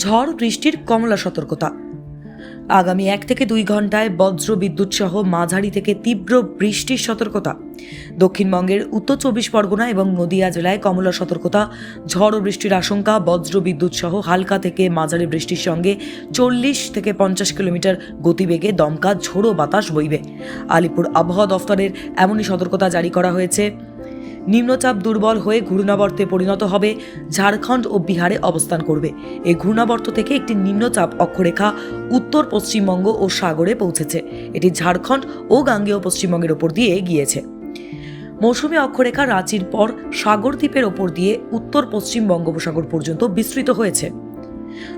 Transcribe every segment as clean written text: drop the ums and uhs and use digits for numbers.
ঝড় বৃষ্টির কমলা সতর্কতা। আগামী 1 থেকে 2 ঘন্টায় বজ্র বিদ্যুৎ সহ মাঝারি থেকে তীব্র বৃষ্টির সতর্কতা। দক্ষিণবঙ্গের উত্তর 24 পরগনা এবং নদিয়া জেলায় কমলা সতর্কতা। ঝড় ও বৃষ্টির আশঙ্কা। বজ্র বিদ্যুৎ সহ হালকা থেকে মাঝারি বৃষ্টির সঙ্গে 40 থেকে 50 কিলোমিটার গতিবেগে দমকা ঝোড়ো বাতাস বইবে। আলিপুর আবহাওয়া দফতরের এমনই সতর্কতা জারি করা হয়েছে। নিম্নচাপ দুর্বল হয়ে ঘূর্ণাবর্তে পরিণত হবে, ঝাড়খণ্ড ও বিহারে অবস্থান করবে। এই ঘূর্ণাবর্ত থেকে একটি নিম্নচাপ অক্ষরেখা উত্তর পশ্চিমবঙ্গ ও সাগরে পৌঁছেছে। এটি ঝাড়খণ্ড ও গাঙ্গেয় পশ্চিমবঙ্গের ওপর দিয়ে গিয়েছে। মৌসুমী অক্ষরেখা রাঁচির পর সাগর দ্বীপের ওপর দিয়ে উত্তর পশ্চিম বঙ্গোপসাগর পর্যন্ত বিস্তৃত হয়েছে।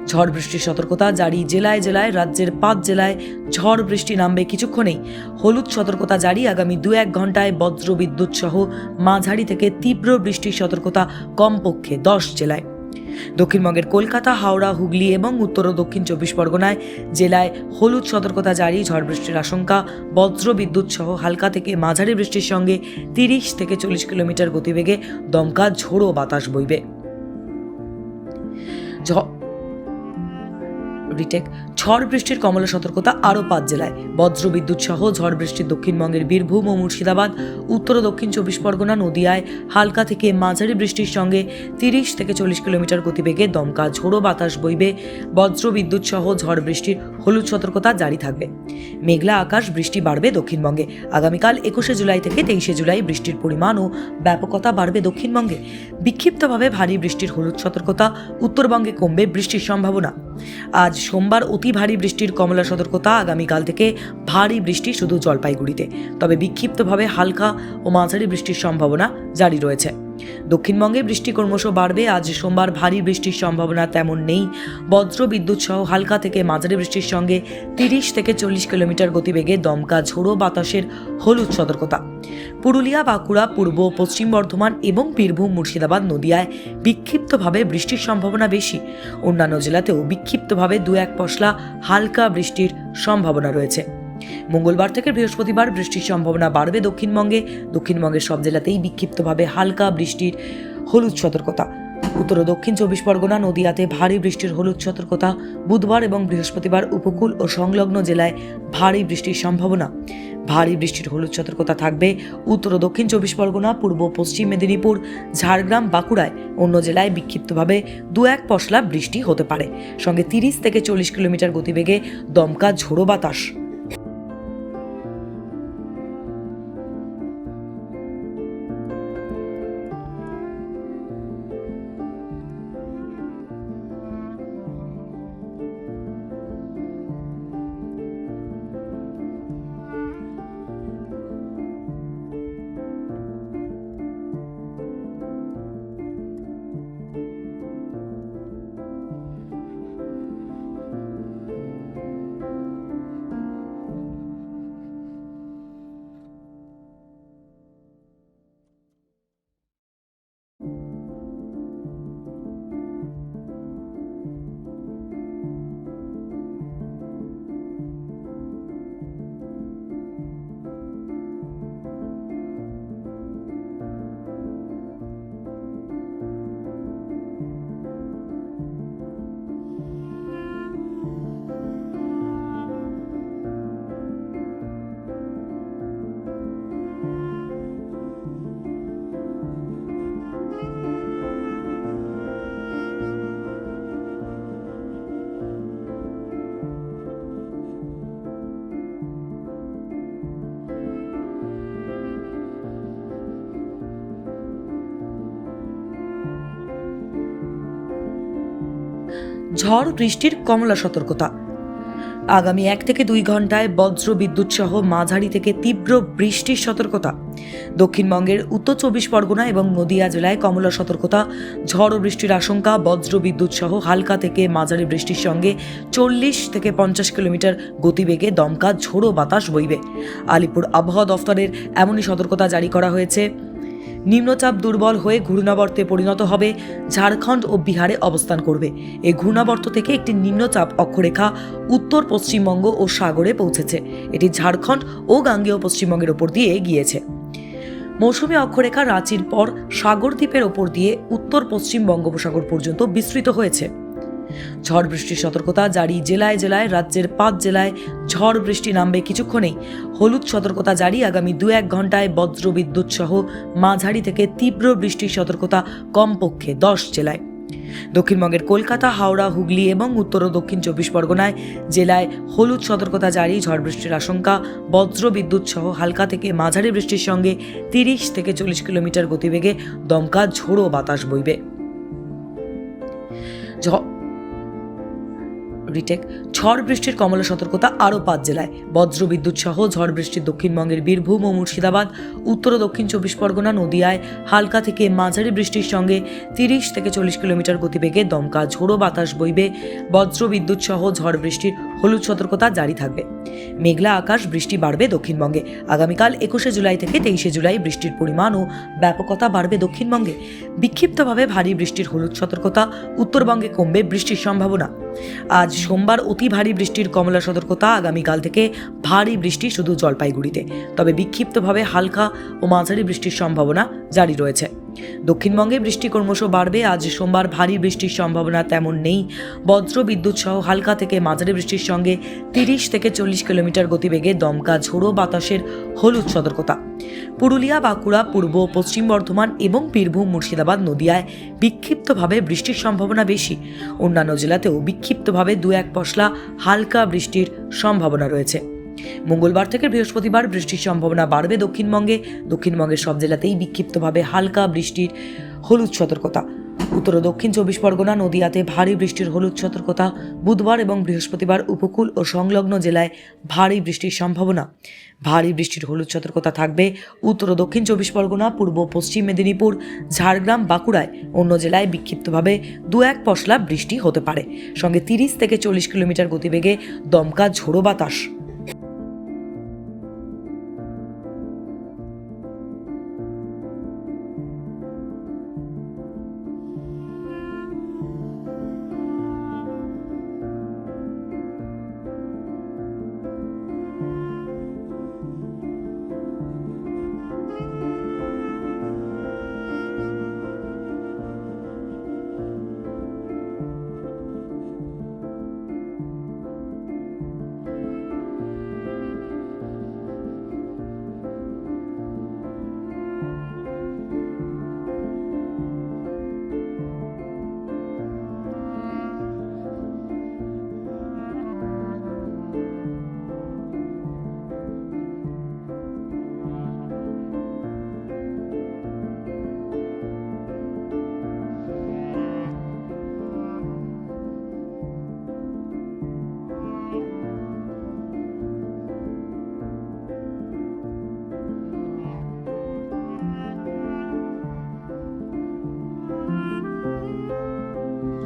ঝড় বৃষ্টির সতর্কতা জারি। জেলায় জেলায় রাজ্যের 5 জেলায় ঝড় বৃষ্টি নামবে কিছুক্ষণেই। হলুদ সতর্কতা জারি। আগামী 2-1 ঘন্টায় বজ্র বিদ্যুৎ সহ মাঝারি থেকে তীব্র বৃষ্টির সতর্কতা কমপক্ষে 10 জেলায়। দক্ষিণবঙ্গের কলকাতা, হাওড়া, হুগলি এবং উত্তর ও দক্ষিণ 24 পরগনায় জেলায় হলুদ সতর্কতা জারি। ঝড় বৃষ্টির আশঙ্কা। বজ্র বিদ্যুৎ সহ হালকা থেকে মাঝারি বৃষ্টির সঙ্গে 30 থেকে 40 কিলোমিটার গতিবেগে দমকা ঝোড়ো বাতাস বইবে। ঝড় বৃষ্টির কমলা সতর্কতা আরও 5 জেলায়। বজ্র বিদ্যুৎ সহ ঝড় বৃষ্টি দক্ষিণবঙ্গের বীরভূম ও মুর্শিদাবাদ, উত্তর ও দক্ষিণ 24 পরগনা, নদিয়ায় হালকা থেকে মাঝারি বৃষ্টির সঙ্গে 30 থেকে 40 কিলোমিটার গতিবেগে দমকা ঝোড়ো বাতাস বইবে। বজ্র বিদ্যুৎ সহ ঝড় বৃষ্টির হলুদ সতর্কতা জারি থাকবে। মেঘলা আকাশ, বৃষ্টি বাড়বে দক্ষিণবঙ্গে। আগামীকাল 21 জুলাই থেকে 23 জুলাই বৃষ্টির পরিমাণ ও ব্যাপকতা বাড়বে দক্ষিণবঙ্গে। বিক্ষিপ্তভাবে ভারী বৃষ্টির হলুদ সতর্কতা। উত্তরবঙ্গে কমবে বৃষ্টির সম্ভাবনা। আজ সোমবার অতি ভারী বৃষ্টির কমলা সতর্কতা। আগামীকাল থেকে ভারী বৃষ্টি শুধু জলপাইগুড়িতে, তবে বিক্ষিপ্তভাবে হালকা ও মাঝারি বৃষ্টির সম্ভাবনা জারি রয়েছে। দক্ষিণবঙ্গে বৃষ্টি ক্রমশ বাড়বে। আজ সোমবার ভারী বৃষ্টির সম্ভাবনা তেমন নেই। বজ্র বিদ্যুৎ সহ হালকা থেকে মাঝারি বৃষ্টির সঙ্গে 30 থেকে 40 কিলোমিটার গতিবেগে দমকা ঝোড়ো বাতাসের হলুদ সতর্কতা। পুরুলিয়া, বাঁকুড়া, পূর্ব পশ্চিম বর্ধমান এবং বীরভূম, মুর্শিদাবাদ, নদিয়ায় বিক্ষিপ্তভাবে বৃষ্টির সম্ভাবনা বেশি। অন্যান্য জেলাতেও বিক্ষিপ্তভাবে 2-1 পশলা হালকা বৃষ্টির সম্ভাবনা রয়েছে। মঙ্গলবার থেকে বৃহস্পতিবার বৃষ্টির সম্ভাবনা বাড়বে দক্ষিণবঙ্গের সব জেলাতেই বিক্ষিপ্তভাবে হালকা বৃষ্টির হলুদ সতর্কতা। উত্তর ও দক্ষিণ 24 পরগনা, নদিয়াতে ভারী বৃষ্টির হলুদ সতর্কতা। বুধবার এবং বৃহস্পতিবার উপকূল ও সংলগ্ন জেলায় ভারী বৃষ্টির সম্ভাবনা। ভারী বৃষ্টির হলুদ সতর্কতা থাকবে উত্তর ও দক্ষিণ 24 পরগনা, পূর্ব পশ্চিম মেদিনীপুর, ঝাড়গ্রাম, বাঁকুড়ায়। অন্য জেলায় বিক্ষিপ্তভাবে 2-1 পশলা বৃষ্টি হতে পারে, সঙ্গে 30 থেকে 40 কিলোমিটার গতিবেগে দমকা ঝোড়ো বাতাস। ঝড় বৃষ্টির কমলা সতর্কতা। আগামী 1 থেকে 2 ঘন্টায় বজ্র বিদ্যুৎ সহ মাঝারি থেকে তীব্র বৃষ্টির সতর্কতা। দক্ষিণবঙ্গের উত্তর 24 পরগনা এবং নদিয়া জেলায় কমলা সতর্কতা। ঝড় ও বৃষ্টির আশঙ্কা। বজ্র বিদ্যুৎ সহ হালকা থেকে মাঝারি বৃষ্টির সঙ্গে 40 থেকে 50 কিলোমিটার গতিবেগে দমকা ঝোড়ো বাতাস বইবে। আলিপুর আবহাওয়া দফতরের এমনই সতর্কতা জারি করা হয়েছে। নিম্নচাপ দুর্বল হয়ে ঘূর্ণাবর্তে পরিণত হবে, ঝাড়খণ্ড ও বিহারে অবস্থান করবে। এই ঘূর্ণাবর্ত থেকে একটি নিম্নচাপ অক্ষরেখা উত্তর পশ্চিমবঙ্গ ও সাগরে পৌঁছেছে। এটি ঝাড়খণ্ড ও গাঙ্গেয় পশ্চিমবঙ্গের ওপর দিয়ে গিয়েছে। মৌসুমী অক্ষরেখা রাঁচির পর সাগর দ্বীপের ওপর দিয়ে উত্তর পশ্চিম বঙ্গোপসাগর পর্যন্ত বিস্তৃত হয়েছে। ঝড় বৃষ্টির সতর্কতা জারি জেলায় জেলায়। রাজ্যের 5 জেলায় ঝড় বৃষ্টি নামবে কিছুক্ষণেই। হলুদ সতর্কতা জারি আগামী 2-1 ঘন্টায় বজ্রবিদ্যুৎ সহ মাঝারি থেকে তীব্র বৃষ্টির সতর্কতা কমপক্ষে 10 জেলায়। দক্ষিণবঙ্গের কলকাতা, হাওড়া, হুগলি এবং উত্তর ও দক্ষিণ 24 পরগনায় জেলায় হলুদ সতর্কতা জারি। ঝড় বৃষ্টির আশঙ্কা, বজ্রবিদ্যুৎ সহ হালকা থেকে মাঝারি বৃষ্টির সঙ্গে 30 থেকে 40 কিলোমিটার গতিবেগে দমকা ঝোড়ো বাতাস বইবে। ঝড় বৃষ্টির কমলা সতর্কতা আরও 5 জেলায়। বজ্রবিদ্যুৎ সহ ঝড় বৃষ্টির দক্ষিণবঙ্গের বীরভূম ও মুর্শিদাবাদ, উত্তর ও দক্ষিণ 24 পরগনা, নদিয়ায় হালকা থেকে মাঝারি বৃষ্টির সঙ্গে 30 থেকে 40 কিলোমিটার গতিবেগে দমকা ঝোড়ো বাতাস বইবে। বজ্রবিদ্যুৎ সহ ঝড় বৃষ্টির হলুদ সতর্কতা জারি থাকবে। মেঘলা আকাশ, বৃষ্টি বাড়বে দক্ষিণবঙ্গে। আগামীকাল 21শে জুলাই থেকে 23শে জুলাই বৃষ্টির পরিমাণ ও ব্যাপকতা বাড়বে দক্ষিণবঙ্গে। বিক্ষিপ্তভাবে ভারী বৃষ্টির হলুদ সতর্কতা। উত্তরবঙ্গে কমবে বৃষ্টির সম্ভাবনা। আজ সোমবার অতি ভারী বৃষ্টির কমলা সতর্কতা। আগামীকাল থেকে ভারী বৃষ্টি শুধু জলপাইগুড়িতে, তবে বিক্ষিপ্তভাবে হালকা ও মাঝারি বৃষ্টির সম্ভাবনা জারি রয়েছে। দক্ষিণবঙ্গে বৃষ্টি ক্রমশ বাড়বে। আজ সোমবার ভারী বৃষ্টির সম্ভাবনা তেমন নেই। বজ্রবিদ্যুৎ সহ হালকা থেকে মাঝারি বৃষ্টির সঙ্গে 30 থেকে 40 কিলোমিটার গতিবেগে দমকা ঝোড়ো বাতাসের হলুদ সতর্কতা। পুরুলিয়া, বাঁকুড়া, পূর্ব পশ্চিম বর্ধমান এবং বীরভূম, মুর্শিদাবাদ, নদিয়ায় বিক্ষিপ্তভাবে বৃষ্টির সম্ভাবনা বেশি। অন্যান্য জেলাতেও বিক্ষিপ্তভাবে 2-1 পশলা হালকা বৃষ্টির সম্ভাবনা রয়েছে। মঙ্গলবার থেকে বৃহস্পতিবার বৃষ্টির সম্ভাবনা বাড়বে দক্ষিণবঙ্গের সব জেলাতেই বিক্ষিপ্তভাবে হালকা বৃষ্টির হলুদ সতর্কতা। উত্তর ও দক্ষিণ 24 পরগনা, নদিয়াতে ভারী বৃষ্টির হলুদ সতর্কতা। বুধবার এবং বৃহস্পতিবার উপকূল ও সংলগ্ন জেলায় ভারী বৃষ্টির সম্ভাবনা। ভারী বৃষ্টির হলুদ সতর্কতা থাকবে উত্তর ও দক্ষিণ 24 পরগনা, পূর্ব পশ্চিম মেদিনীপুর, ঝাড়গ্রাম, বাঁকুড়ায়। অন্য জেলায় বিক্ষিপ্তভাবে 2-1 পশলা বৃষ্টি হতে পারে, সঙ্গে 30 থেকে 40 কিলোমিটার গতিবেগে দমকা ঝোড়ো বাতাস।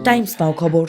টাইমস নাও খবর।